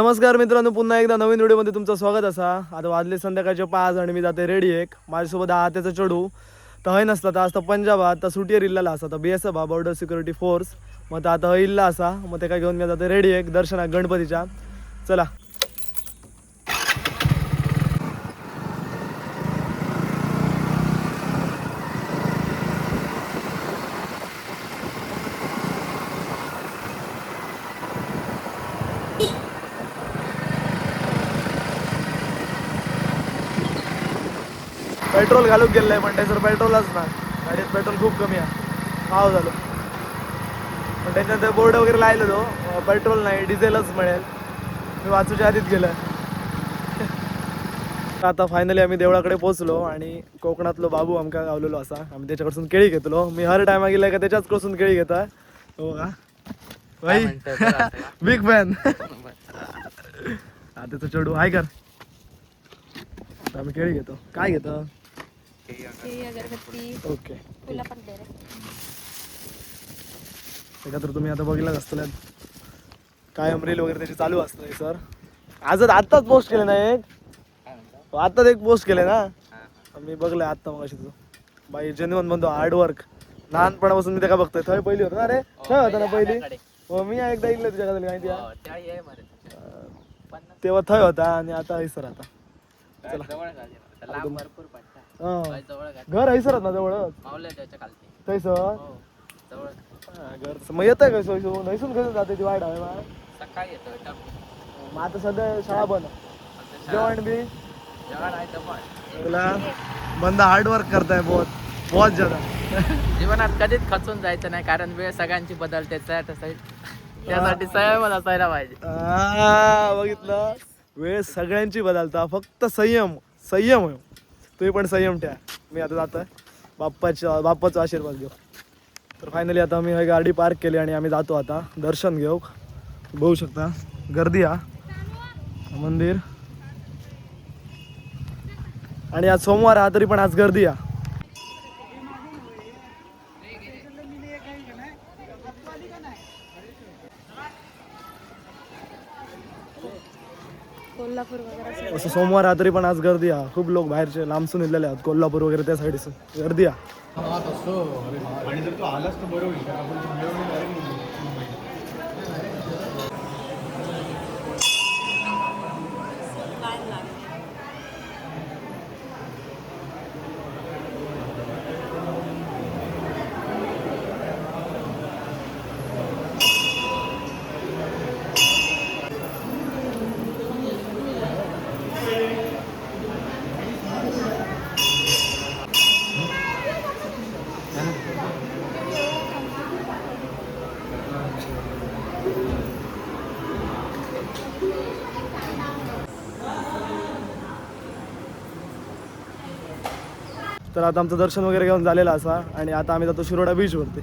नमस्कार मित्रांनो, पुन्हा एकदा नवीन व्हिडिओमध्ये तुमचं स्वागत असा. आता वाजले संध्याकाळचे 5 आणि मी जाते रेडी एक माझ्यासोबत आत्याचा चढू तर हय नसला तर आज तर पंजाबात तर सुटीवर इल्ला असा तर BSF बॉर्डर सिक्युरिटी फोर्स मग आता इल्ला असा मग ते काय घेऊन मी जाते रेडी एक दर्शनाक गणपतीच्या. चला पेट्रोल घालूक गेलं आहे पण त्याचं पेट्रोलच ना गाडीत पेट्रोल खूप कमी आहे पाव झालं पण त्याच्यात बोर्ड वगैरे लायलेलो पेट्रोल नाही डिझेलच मिळेल मी वाचूच्या आधीच गेलं. आता फायनली आम्ही देवळाकडे पोहोचलो आणि कोकणातलो बाबू आमका गावलेलो असा आम्ही त्याच्याकडसून केळी घेतलो. मी हर टायमा गेलाय का त्याच्याचकडसून केळी घेता हो का भाई बिग फॅन. त्याचं चढू हाय कर आम्ही केळी घेतो. काय घेतो ओके तर तुम्ही आता बघितलाच असतं कायम रील वगैरे त्याची चालू असतं सर. आत्ताच पोस्ट केले ना एक आत्ताच एक पोस्ट केले ना मी बघलंय आत्ता मग अशी तुझं बाई जेन्युअन म्हणतो हार्डवर्क लहानपणापासून मी त्या बघतोय थंय पहिली होतं ना रे थंय होता ना पहिली हो मी एकदा ऐकलं तुझ्याकडे माहिती तेव्हा थंय होता आणि आता हैसर आता घर हैसर ना जवळच थंयसर घर मग येत आहे का नैसून कसं जाते ती वाईट आहे मग आता सध्या शाळा बंद जेवण बी तुला बंद हार्डवर्क करताय बहुत ज्यादा जीवनात कधीच खचून जायचं नाही कारण वेळ सगळ्यांची बदलते त्यासाठी संयम असायला पाहिजे. बघितलं वेळ सगळ्यांची बदलता फक्त संयम तुम्ही पण संयम ठेवा. मी आता जातोय बाप्पाचा आशीर्वाद घेऊ. तर फायनली आता मी गाडी पार्क केली आणि आम्ही जातो आता दर्शन घेऊ. बघू शकता गर्दी हा मंदिर आणि आज सोमवार हा तरी पण आज गर्दी हा. असं सोमवार हा तरी पण आज गर्दी हा. खूप लोक बाहेरचे लांबसून इलेले आहेत कोल्हापूर वगैरे त्या साईडसून गर्दी हा. आणि जर तू आलास तर बरोबर तर आता आमचं दर्शन वगैरे घेऊन झालेलं असा आणि आता आम्ही जातो शिरोडा बीच वरती.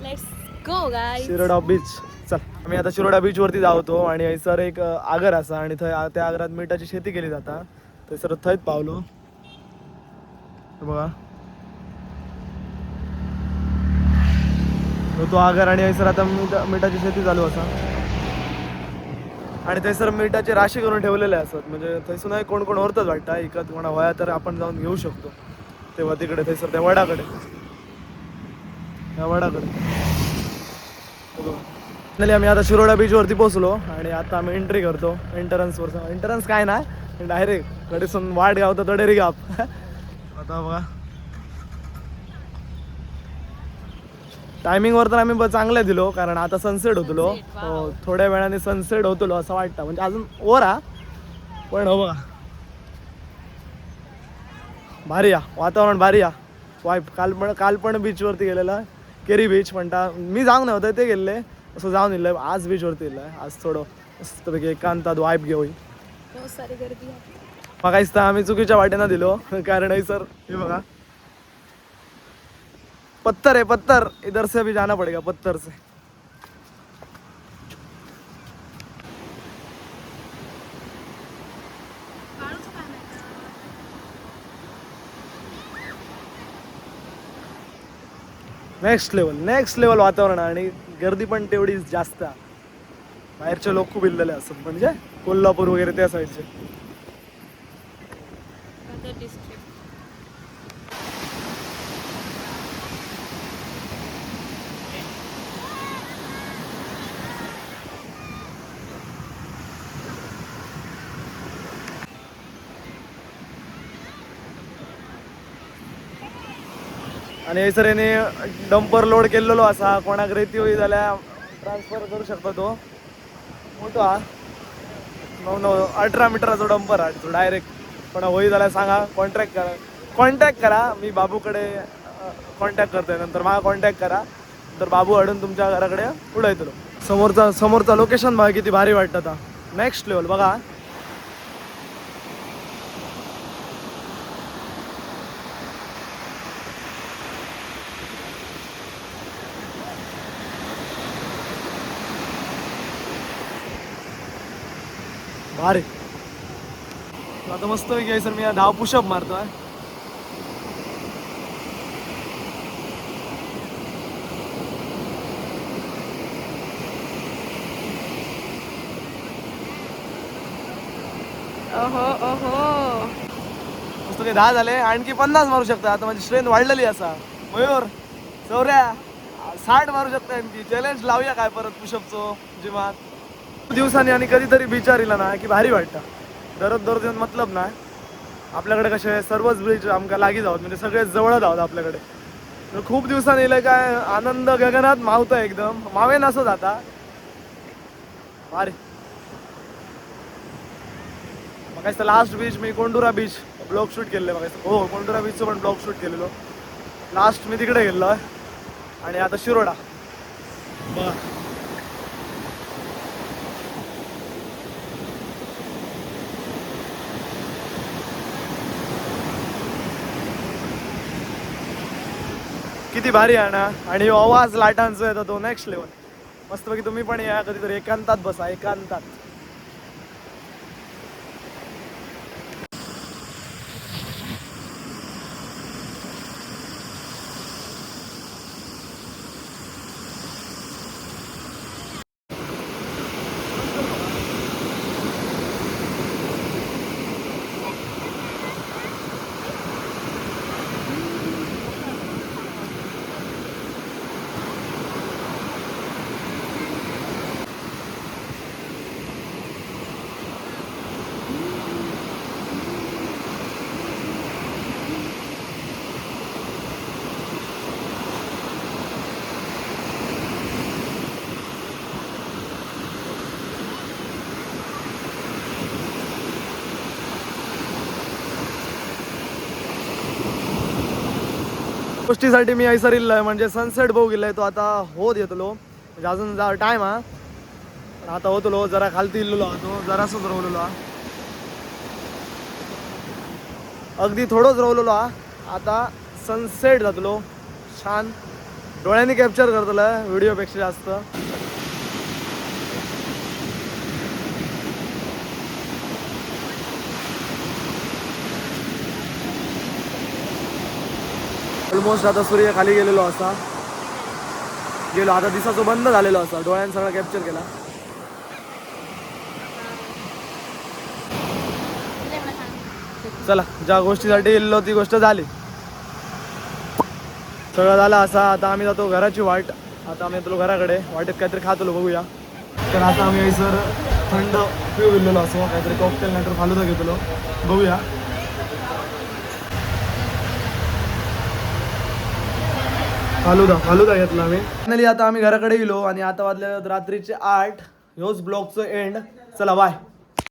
Let's go guys Shiroda beach. चल आम्ही आता शिरोडा बीच वरती जावतो आणि सर एक आगर असा आणि त्या आगरात मिठाची शेती केली जाता तर सर थंयच पावलो बघा तो आगर आणि सर आता मिठाची शेती चालू असा आणि थंयसर मिठाचे राशी करून ठेवलेले असतात म्हणजे थंयसून कोण कोण वरतच वाटतं इकत कोणा वया तर आपण जाऊन घेऊ शकतो तेव्हा तिकडे थंयसर त्या वडाकडे आम्ही आता शिरोडा बीच वरती पोहोचलो आणि आता आम्ही एंट्री करतो एंट्रन्स काय ना डायरेक्ट कडेसून वाट गावतो तो डेरी गाप. आता बघा टायमिंगवर तर आम्ही चांगले दिलो कारण आता सनसेट होतलो थोड्या वेळाने सनसेट होतलो असं वाटतं म्हणजे अजून वर हा पण हो बघा भारी या वातावरण भारी या वाईफ काल पण बीचवरती गेलेला केरी बीच म्हणता मी जाऊन नव्हतं ते गेले असं जाऊन येईल आज बीचवरती येईल आज थोडं मस्तपैकी एकांतात वाईफ घेऊ मग काहीच तर आम्ही चुकीच्या वाटेनं दिलो कारण सर हे बघा पत्थर है पत्थर इधर से भी जाना पड़ेगा पत्थर से. नेक्स्ट लेवल वातावरण आणि गर्दी पण तेवढीच जास्त. बाहेरचे लोक खूप इल्लेले असतात, म्हणजे कोल्हापूर वगैरे त्या साईडचे. Other district. आणि सर याने डंपर लोड केलेलो असा, कोणाक रेती होई जाल्यार ट्रान्सफर करू शकता. तो मोठो हा 18 मीटराचो डंपर हा. तो डायरेक्ट कोणा होई जाल्यार सांगा, कॉन्टॅक्ट करा. मी बाबूकडे कॉन्टॅक्ट करतोय, नंतर मला कॉन्टॅक्ट करा, नंतर बाबू हाडून तुमच्या घराकडे उडयतलो. समोरचा लोकेशन बघा किती भारी वाटतं. आता नेक्स्ट लेवल बघा. भारी. आता मस्त पैकी सर मी 10 पुशअप मारतोय. ओहो ओहो. मस्त काही 10 झाले, आणखी 50 मारू शकता. आता माझी स्ट्रेंथ वाढलेली असा. मयूर चौऱ्या 60 मारू शकता आणखी. चॅलेंज लावूया काय परत पुशअपचो जिमात. दिवसांनी आणि कधीतरी विचारिला ना की भारी वाटतं. दररोज मतलब ना. आपल्याकडे कसे सर्वच ब्रिज आमका लागी जावत, म्हणजे सगळे जवळ जावत आपल्याकडे. तर खूप दिवसांनी येईल काय आनंद गगनात मावतोय, एकदम मावेन असं जाता. भारी. मग लास्ट बीच मी कोंडुरा बीच ब्लॉग शूट केलेलं बघायचं. हो, कोंडुरा बीचचं पण ब्लॉग शूट केलेलो. लास्ट मी तिकडे गेलो आहे. आणि आता शिरोडा बघा. किती भारी आहे ना. आणि आवाज लाटांचा येतो तो नेक्स्ट लेवल. मस्तपैकी तुम्ही पण या कधीतरी, एकांतात बसा, एकांतात. गोष्टीसाठी मी ऐसर इल्लोय, म्हणजे सनसेट बघू गेलाय. तो आता होत येतलो, म्हणजे अजून टाइम हा. पण आता होतलो जरा खालती इल्लो हा. तो जरासच रवलेलो हा, अगदी थोडंच रवलेलो हा. आता सनसेट जातलो छान. डोळ्यांनी कॅप्चर करतलो व्हिडिओपेक्षा जास्त. ऑलमोस्ट आता सूर्य खाली गेलेलो असा. आता दिसाचो बंद झालेलो असा. डोळ्यानं सगळं कॅप्चर केला. चला, ज्या गोष्टीसाठी येलो ती गोष्ट झाली. सगळं झालं असा. आता आम्ही जातो घराची वाट. आता आम्ही येतो घराकडे. वाटेत काहीतरी खातो बघूया. तर आता आम्ही सर थंड पिऊ गेलेलो असो, काहीतरी कॉकटेल नंतर फालुदा घेतलो. बघूया. फालुदा घेतला आम्ही. फायनली आता आम्ही घराकडे गेलो आणि आता वाजले रात्रीचे 8. ह्योच ब्लॉगचं एंड. चला बाय.